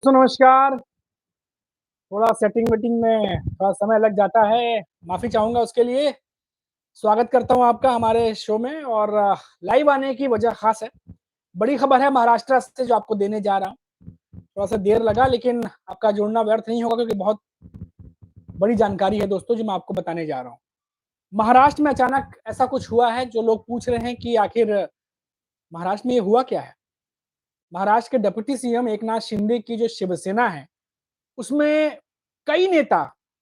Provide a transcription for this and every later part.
नमस्कार। थोड़ा setting waiting में थोड़ा समय लग जाता है, माफ़ी चाहूँगा उसके लिए। स्वागत करता हूँ आपका हमारे शो में और लाइव आने की वजह ख़ास है। बड़ी खबर है महाराष्ट्र से जो आपको देने जा रहा हूँ। थोड़ा-सा देर लगा लेकिन आपका जुड़ना व्यर्थ नहीं होगा क्योंकि बहुत बड़ी जानकारी है दोस्तों जो मैं आपको बताने जा रहा हूँ। महाराष्ट्र में अचानक ऐसा कुछ हुआ है जो लोग पूछ रहे हैं कि आखिर महाराष्ट्र में ये हुआ क्या है? महाराष्ट्र के डिप्टी सीएम एकनाथ शिंदे की जो शिवसेना है उसमें कई नेता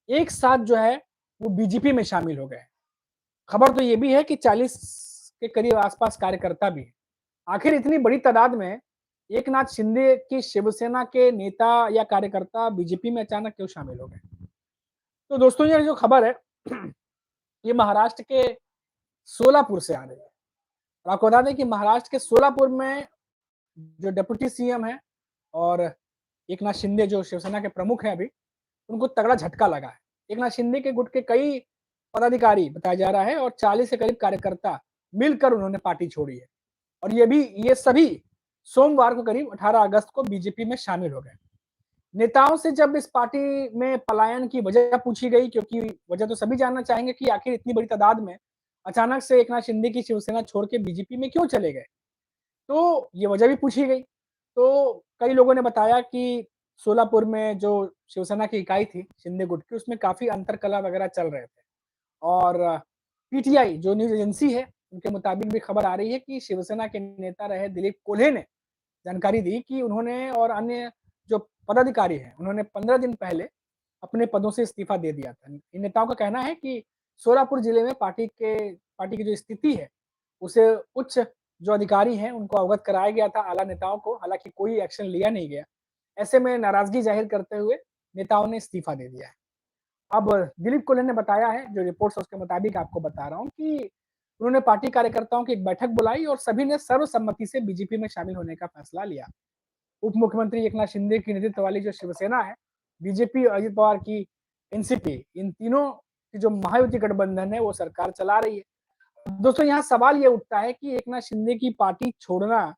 एक साथ जो है वो बीजेपी में शामिल हो गए। खबर तो ये भी है कि 40 के करीब आसपास कार्यकर्ता भी हैं। आखिर इतनी बड़ी तादाद में एकनाथ शिंदे की शिवसेना के नेता या कार्यकर्ता बीजेपी में अचानक क्यों शामिल हो गए? तो दोस्तों ये जो खबर है ये महाराष्ट्र के सोलापुर से आ रही है। और आपको बता दें कि महाराष्ट्र के सोलापुर में जो डिप्टी सीएम है और एकनाथ शिंदे जो शिवसेना के प्रमुख हैं अभी, उनको तगड़ा झटका लगा है। एकनाथ शिंदे के गुट के कई पदाधिकारी बताया जा रहा है और 40 के करीब कार्यकर्ता मिलकर उन्होंने पार्टी छोड़ी है। और ये सभी सोमवार को करीब 18 अगस्त को बीजेपी में शामिल हो गए। नेताओं से जब इस पार्टी में पलायन की वजह पूछी गई क्योंकि वजह तो सभी जानना चाहेंगे कि आखिर इतनी बड़ी तादाद में अचानक से एकनाथ शिंदे की शिवसेना छोड़ के बीजेपी में क्यों चले गए? तो ये वजह भी पूछी गई। तो कई लोगों ने बताया कि सोलापुर में जो शिवसेना की इकाई थी शिंदे गुट की, उसमें काफ़ी अंतरकलह वगैरह चल रहे थे। और पीटीआई जो न्यूज़ एजेंसी है, उनके मुताबिक भी खबर आ रही है कि शिवसेना के नेता रहे दिलीप कोल्हे ने जानकारी दी कि उन्होंने और अन्य जो पदाधिकारी हैं, उन्होंने 15 दिन पहले अपने पदों से इस्तीफा दे दिया था। इन नेताओं का कहना है कि सोलापुर जिले में पार्टी की जो स्थिति है, उसे उच्च जो अधिकारी हैं, उनको अवगत कराया गया था आला नेताओं को, हालाँकि कोई एक्शन लिया नहीं गया। ऐसे में नाराज़गी ज़ाहिर करते हुए नेताओं ने इस्तीफा दे दिया है। अब दिलीप कोल्हे ने बताया है, जो रिपोर्ट्स है उसके मुताबिक आपको बता रहा हूँ कि उन्होंने पार्टी कार्यकर्ताओं की एक बैठक बुलाई और सभी ने सर्वसम्मति से बीजेपी में शामिल होने का फैसला लिया। उप मुख्यमंत्री एकनाथ शिंदे की नेतृत्व वाली जो शिवसेना है, बीजेपी, अजित पवार की एनसीपी, इन तीनों की जो महायुति गठबंधन है, वो सरकार चला रही है। दोस्तों यहाँ सवाल ये उठता है कि एकनाथ शिंदे की पार्टी छोड़ना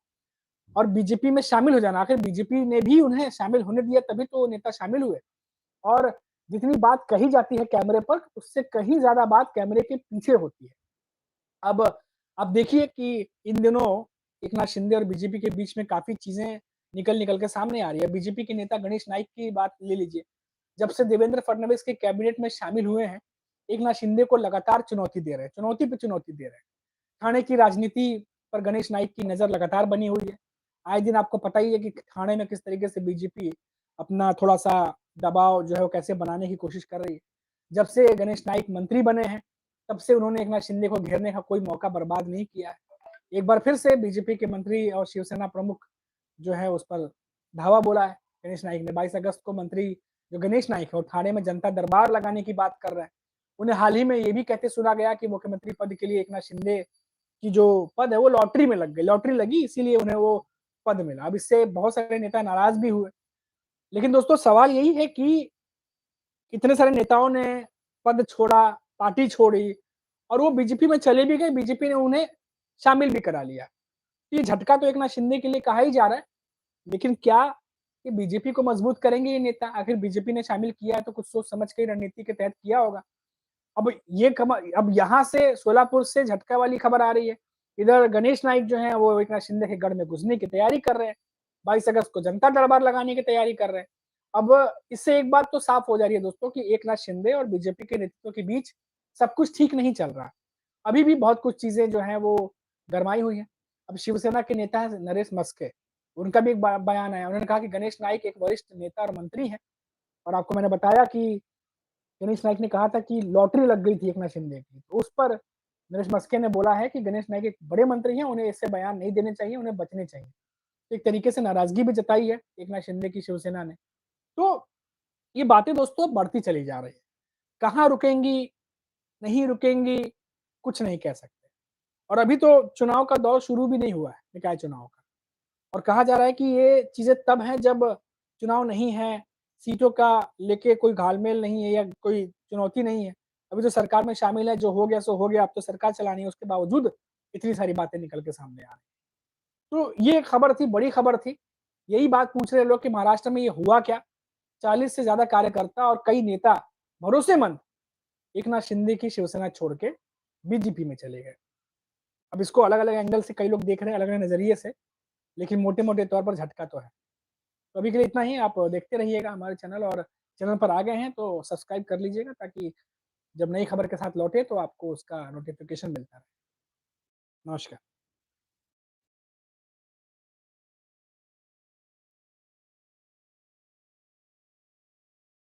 और बीजेपी में शामिल हो जाना, आखिर बीजेपी ने भी उन्हें शामिल होने दिया तभी तो वो नेता शामिल हुए। और जितनी बात कही जाती है कैमरे पर, उससे कहीं ज़्यादा बात कैमरे के पीछे होती है। अब आप देखिए कि इन दिनों एकनाथ शिंदे और बीजेपी के बीच में काफ़ी चीज़ें निकल-निकल के सामने आ रही है। बीजेपी के नेता गणेश नाइक की बात ले लीजिए। जब से देवेंद्र फडणवीस के कैबिनेट में शामिल हुए हैं, एकनाथ शिंदे को लगातार चुनौती दे रहे हैं, चुनौती पे चुनौती दे रहे हैं। ठाणे की राजनीति पर गणेश नाइक की नज़र लगातार बनी हुई है। आए दिन आपको पता ही है कि ठाणे में किस तरीके से बीजेपी अपना थोड़ा-सा दबाव जो है वो कैसे बनाने की कोशिश कर रही है। जब से गणेश नाइक मंत्री बने हैं, तब से उन्होंने एकनाथ शिंदे को घेरने का कोई मौका बर्बाद नहीं किया है। एक बार फिर से बीजेपी के मंत्री और शिवसेना प्रमुख जो है उस पर धावा बोला है गणेश नाइक ने। 22 अगस्त को मंत्री जो गणेश नाइक है वो ठाणे में जनता दरबार लगाने की बात कर रहे हैं। उन्हें हाल ही में ये भी कहते सुना गया कि मुख्यमंत्री पद के लिए एकनाथ शिंदे की जो पद है वो लॉटरी में लग गई, लॉटरी लगी इसीलिए उन्हें वो पद मिला। अब इससे बहुत सारे नेता नाराज भी हुए। लेकिन दोस्तों सवाल यही है कि इतने सारे नेताओं ने पद छोड़ा, पार्टी छोड़ी और वो बीजेपी में चले भी गए, बीजेपी ने उन्हें शामिल भी करा लिया। ये झटका तो एकनाथ शिंदे के लिए कहा ही जा रहा है, लेकिन क्या ये बीजेपी को मजबूत करेंगे ये नेता? आखिर बीजेपी ने शामिल किया है तो कुछ सोच समझ के रणनीति के तहत किया होगा। अब यहाँ से सोलापुर से झटका वाली खबर आ रही है। इधर गणेश नाइक जो हैं वो एकनाथ शिंदे के गढ़ में घुसने की तैयारी कर रहे हैं। 22 अगस्त को जनता दरबार लगाने की तैयारी कर रहे हैं। अब इससे एक बात तो साफ हो जा रही है दोस्तों कि एकनाथ शिंदे और बीजेपी के नेतृत्व के बीच सब कुछ ठीक नहीं चल रहा। अभी भी बहुत कुछ चीज़ें जो हैं वो गरमाई हुई हैं। अब शिवसेना के नेता हैं नरेश मस्के, उनका भी एक बयान आया। उन्होंने कहा कि गणेश नाइक एक वरिष्ठ नेता और मंत्री हैं और आपको मैंने बताया कि गणेश नाइक ने कहा था कि लॉटरी लग गई थी एकनाथ शिंदे की। तो उस पर नरेश मस्के ने बोला है कि गणेश नाइक एक बड़े मंत्री हैं, उन्हें ऐसे बयान नहीं देने चाहिए, उन्हें बचने चाहिए। तो एक तरीके से नाराज़गी भी जताई है एकनाथ शिंदे की शिवसेना ने। तो ये बातें दोस्तों बढ़ती चली जा रही है। कहाँ रुकेंगी, नहीं रुकेंगी, कुछ नहीं कह सकते। और अभी तो चुनाव का दौर शुरू भी नहीं हुआ है, निकाय चुनाव का। और कहा जा रहा है कि ये चीज़ें तब हैं जब चुनाव नहीं है, सीटों का लेके कोई घाल-मेल नहीं है या कोई चुनौती नहीं है। अभी तो सरकार में शामिल है, जो हो गया सो हो गया, अब तो सरकार चलानी है, उसके बावजूद इतनी सारी बातें निकल के सामने आ रही हैं। तो ये खबर थी, बड़ी खबर थी। यही बात पूछ रहे लोग कि महाराष्ट्र में ये हुआ क्या? 40 से ज़्यादा कार्यकर्ता और कई नेता भरोसेमंद एकनाथ शिंदे की शिवसेना छोड़ के बीजेपी में चले गए। अब इसको अलग-अलग एंगल से कई लोग देख रहे हैं, अलग-अलग नज़रिए से, लेकिन मोटे-मोटे तौर पर झटका तो है। तो अभी के लिए इतना ही, आप देखते रहिएगा हमारे चैनल, और चैनल पर आ गए हैं तो सब्सक्राइब कर लीजिएगा ताकि जब नई खबर के साथ लौटे तो आपको उसका नोटिफ़िकेशन मिलता रहे। नमस्कार।